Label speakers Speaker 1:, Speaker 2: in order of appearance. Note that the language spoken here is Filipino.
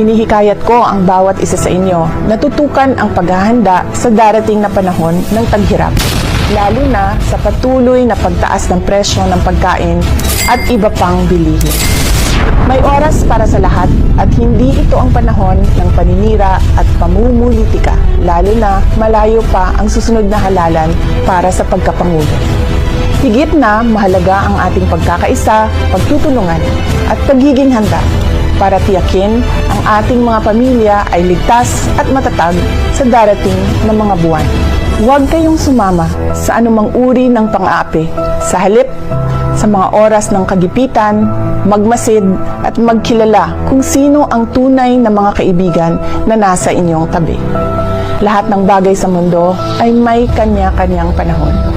Speaker 1: Hinihikayat ko ang bawat isa sa inyo na tutukan ang paghahanda sa darating na panahon ng taghirap, lalo na sa patuloy na pagtaas ng presyo ng pagkain at iba pang bilihin. May oras para sa lahat at hindi ito ang panahon ng paninira at pamumulitika, lalo na malayo pa ang susunod na halalan para sa pagkapangulo. Higit na mahalaga ang ating pagkakaisa, pagtutulungan at pagiging handa para tiyakin ang ating mga pamilya ay ligtas at matatag sa darating na mga buwan. Huwag kayong sumama sa anumang uri ng pang-aapi. Sa halip, sa mga oras ng kagipitan, magmasid at magkilala kung sino ang tunay na mga kaibigan na nasa inyong tabi. Lahat ng bagay sa mundo ay may kanya-kanyang panahon.